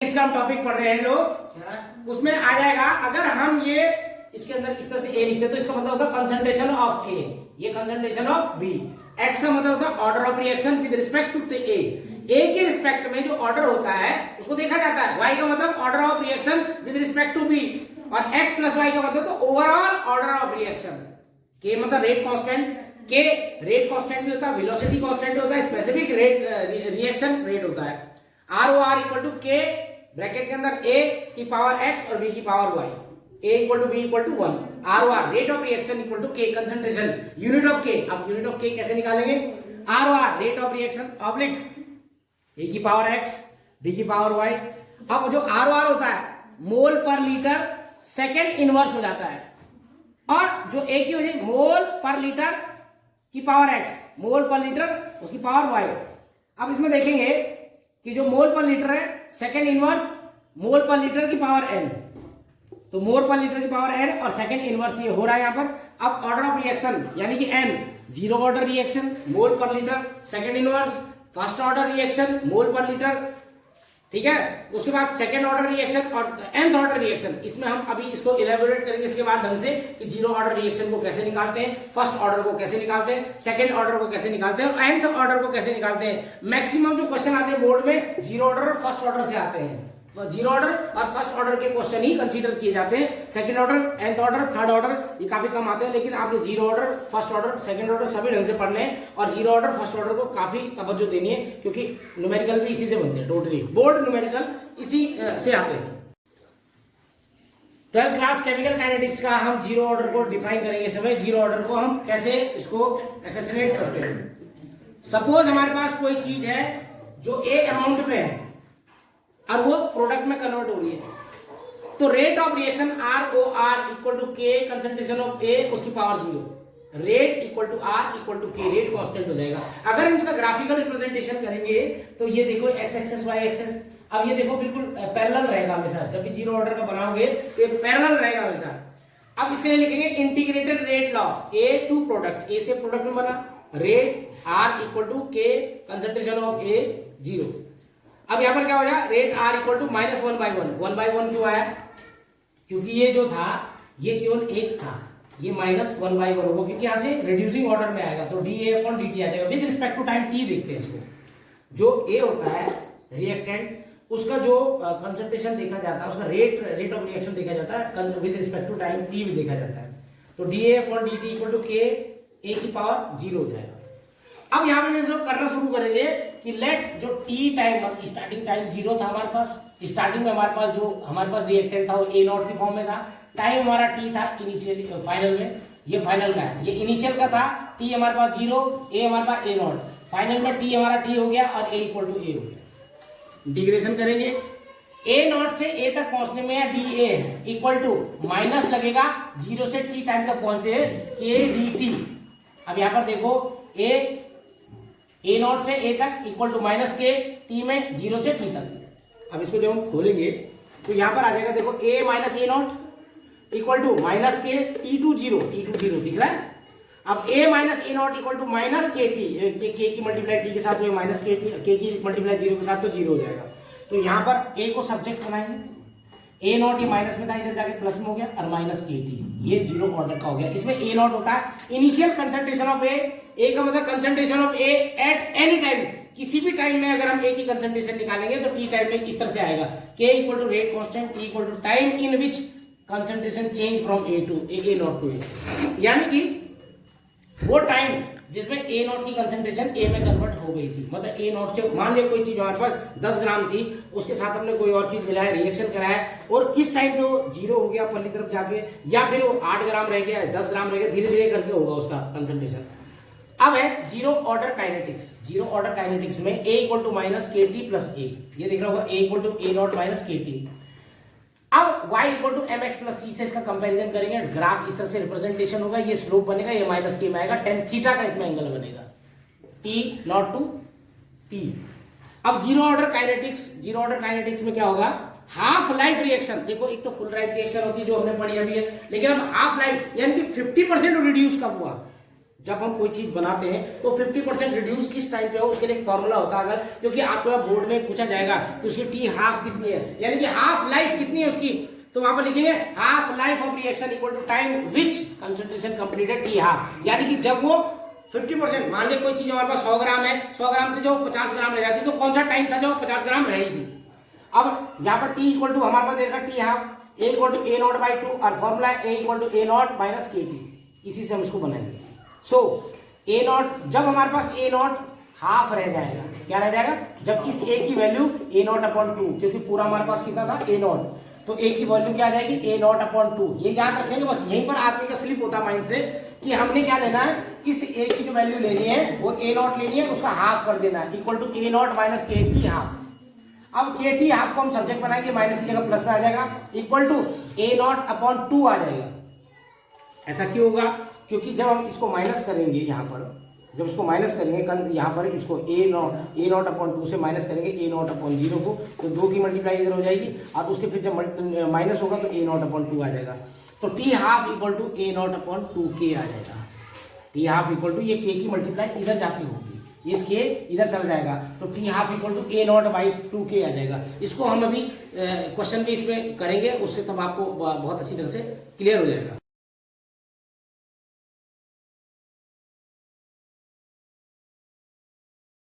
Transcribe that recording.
इसका हम टॉपिक पढ़ रहे हैं लोग, उसमें आ जाएगा अगर हम ये इसके अंदर इस तरह से ए लिखते तो इसका मतलब होता है कंसंट्रेशन ऑफ ए, ये कंसंट्रेशन ऑफ बी। एक्स का मतलब होता है order of reaction with respect to A. A के रिस्पेक्ट में जो ऑर्डर होता है उसको देखा जाता है। वाई का मतलब order of reaction with respect to b, और एक्स प्लस वाई का मतलब तो overall order of reaction. K मतलब rate constant, k rate constant भी होता है, वेलोसिटी कांस्टेंट होता है, स्पेसिफिक रेट रिएक्शन रेट होता है। R o r equal to k bracket के अंदर a की पावर x और b की power y, a equal to b equal to 1। R o r rate of reaction equal to k concentration unit of k। अब unit of k कैसे निकालेंगे? R o r rate of reaction oblique a की power x b की power y। अब जो are o are होता है मोल per litre second inverse हो जाता है, और जो a की हो जाए मोल पर लीटर की पावर x, मोल पर लीटर उसकी पावर y। अब इसमें देखेंगे कि जो मोल पर लीटर है सेकेंड इनवर्स मोल पर लीटर की पावर n, तो मोल पर लीटर की पावर n और सेकेंड इनवर्स ये हो रहा है यहाँ पर। अब ऑर्डर ऑफ रिएक्शन यानी कि n, zero order reaction mole per litre second inverse, first order reaction mole per litre, ठीक है। उसके बाद सेकेंड ऑर्डर रिएक्शन और nth ऑर्डर रिएक्शन। इसमें हम अभी इसको इलेबोरेट करेंगे इसके बाद ढंग से कि जीरो ऑर्डर रिएक्शन को कैसे निकालते हैं, फर्स्ट ऑर्डर को कैसे निकालते हैं, सेकेंड ऑर्डर को कैसे निकालते हैं और nth ऑर्डर को कैसे निकालते हैं। मैक्सिमम जो क्वेश्चन आते हैं बोर्ड में जीरो ऑर्डर और फर्स्ट ऑर्डर से आते हैं, तो जीरो ऑर्डर और फर्स्ट ऑर्डर के क्वेश्चन ही कंसीडर किए जाते हैं। Second order, nth order, third order ये काफी कम आते हैं, लेकिन आपने zero order, first order, second order सभी ढंग से पढ़ने हैं, और जीरो ऑर्डर फर्स्ट ऑर्डर को काफी तवज्जो देनी है क्योंकि न्यूमेरिकल भी इसी से बनते हैं। टोटली बोर्ड न्यूमेरिकल इसी से आते हैं। 12th क्लास केमिकल काइनेटिक्स का हम जीरो ऑर्डर को डिफाइन करेंगे। समय जीरो ऑर्डर को हम कैसे इसको एसेसिनेट करते हैं। सपोज हमारे पास कोई चीज है जो ए अमाउंट में है और वो प्रोडक्ट में कन्वर्ट हो रही है, तो rate of reaction r o r equal to के कंसंट्रेशन ऑफ ए उसकी power 0, rate equal to r equal to k, rate constant हो जाएगा। अगर हम इसका ग्राफिकल रिप्रेजेंटेशन करेंगे तो ये देखो एक्स एक्सेस वाई एक्सेस, अब ये देखो बिल्कुल पैरेलल रहेगा हमेशा। जब भी जीरो ऑर्डर का बनाओगे तो ये पैरेलल रहेगा हमेशा। अब इसके लिए लिखेंगे integrated rate law, A to product, A से प्रोडक्ट में बना, रेट आर इक्वल टू के कंसंट्रेशन ऑफ ए 0। अब यहां पर क्या हो जाएगा, rate R equal to minus 1/1। 1/1 क्यों आया? क्योंकि ये जो था ये केवल एक था, ये माइनस 1/1 होगा क्योंकि यहां से रिड्यूसिंग ऑर्डर में आएगा, तो D A upon D T आ जाएगा। With respect to time T देखते हैं इसको, जो ए होता है रिएक्टेंट उसका जो कंसंट्रेशन देखा जाता है, उसका रेट ऑफ रिएक्शन देखा जाता है, with respect to time t भी देखा जाता है। तो D A upon D t equal to k, a की पावर 0 हो जाएगा। अब यहां पे जैसे करना शुरू करेंगे कि लेट जो टी टाइम, स्टार्टिंग टाइम 0 था हमारे पास, स्टार्टिंग में हमारे पास जो हमारे पास रिएक्टेंट था वो ए नॉट की फॉर्म में था, टाइम हमारा टी था इनिशियली, फाइनल में ये फाइनल का है, ये इनिशियल का था, टी हमारे पास 0, ए हमारे पास ए नॉट, फाइनल में टी हमारा टी हो गया और ए इक्वल टू ए हो गया। इंटीग्रेशन करेंगे ए नॉट से ए तक पहुंचने में d a equal to minus लगेगा 0 से टी टाइम तक पहुंचे के डी टी। अब यहां पर देखो ए नॉट से ए तक इक्वल टू माइनस के टी में 0 से टी तक। अब इसको जब हम खोलेंगे तो यहां पर आ जाएगा, देखो A minus A not equal to minus के टी टू 0, टी टू 0 दिख रहा है। अब A minus A not equal to minus के टी, के की मल्टीप्लाई टी के साथ तो माइनस के टी, के की मल्टीप्लाई 0 के साथ तो 0 हो जाएगा। तो यहाँ पर ए को सब्जेक्ट बनाएंगे, ए नॉट ये माइनस में था, इधर जाके प्लस में हो गया, और माइनस के टी ये 0 ऑर्डर का हो गया। इसमें ए नॉट होता है इनिशियल कंसंट्रेशन ऑफ ए का मतलब concentration of A at any time, किसी भी टाइम में अगर हम ए की कंसंट्रेशन निकालेंगे तो टी टाइम में इस तरह से आएगा, K equal to rate constant, T equal to time in which concentration change from A to A not to A, यानी कि वो टाइम जिसमें ए नॉट की कंसंट्रेशन ए में कन्वर्ट हो गई थी। मतलब ए नॉट से मान लिया कोई चीज हमारे पास 10 ग्राम थी, उसके साथ हमने कोई और चीज मिलाया, रिएक्शन कराया, और किस टाइम पे वो 0 हो गया पहली तरफ जाके, या फिर वो 8 ग्राम रह गया, 10 ग्राम रह गया, धीरे धीरे करके होगा उसका कंसंट्रेशन। अब है zero order kinetics. Zero order kinetics में ए इक्वल टू माइनस के टी प्लस ए, ये दिख रहा होगा, A equal to A not minus के टी। अब y equal to M X plus C से इसका कंपैरिजन करेंगे, ग्राफ इस तरह से रिप्रेजेंटेशन होगा, ये स्लोप बनेगा, ये माइनस के में आएगा, टेन थीटा का इसमें एंगल बनेगा, टी नॉट टू टी। अब zero order kinetics, zero order kinetics में क्या होगा, हाफ लाइफ रिएक्शन। देखो एक तो फुल लाइफ रिएक्शन होती है जो हमने पढ़ी अभी है, लेकिन अब हाफ लाइफ यानी कि 50% रिड्यूस कब हुआ, जब हम कोई चीज बनाते हैं तो 50% रिड्यूस किस टाइम पे हो, उसके लिए एक फॉर्मूला होता है। अगर क्योंकि आपको बोर्ड में पूछा जाएगा कि उसकी टी हाफ कितनी है, यानी कि हाफ लाइफ कितनी है उसकी, तो वहां पर लिखेंगे half life of reaction equal to time which concentration completed t half, यानी कि जब वो 50%, मान लीजिए कोई चीज हमारे पास 100 ग्राम है, 100 ग्राम से जो 50 ग्राम रह जाती, तो कौन सा टाइम था जो 50 ग्राम रही थी। अब यहाँ पर टी इक्वल टू हमारे पास देखा t half, a equal to A nought by 2 और formula a equal to A not minus के टी, इसी से हम इसको बनाएंगे। सो ए नॉट, जब हमारे पास ए नॉट हाफ रह जाएगा, क्या रह जाएगा, जब इस ए की वैल्यू ए नॉट अपॉन 2, क्योंकि पूरा हमारे पास कितना था ए नॉट, तो ए की वैल्यू क्या आ जाएगी ए नॉट अपॉन 2। ये याद रखेंगे, बस यहीं पर आदमी का स्लिप होता है माइंड से कि हमने क्या लेना है, इस ए की जो वैल्यू लेनी है वो ए नॉट लेनी है, उसका हाफ कर देना है equal to A not minus के टी हाफ। अब के टी हाफ को हम सब्जेक्ट बनाएंगे, माइनस की जगह प्लस में आ जाएगा, equal to A nought upon 2 आ जाएगा। ऐसा क्यों होगा, क्योंकि जब हम इसको माइनस करेंगे, यहाँ पर जब इसको माइनस करेंगे, यहाँ पर इसको ए नॉट अपॉन 2 से माइनस करेंगे ए नॉट अपॉन 0 को, तो 2 की मल्टीप्लाई इधर हो जाएगी और उससे फिर जब माइनस होगा तो ए नॉट अपॉन 2 आ जाएगा। तो t half equal to A nought upon 2 के आ जाएगा। टी हाफ इक्वल टू, ये के की मल्टीप्लाई इधर जाके होगी, ये इसके इधर चल जाएगा, तो t half equal to A nought by 2 के आ जाएगा। इसको हम अभी क्वेश्चन भी इसमें करेंगे, उससे तब आपको बहुत अच्छी तरह से क्लियर हो जाएगा।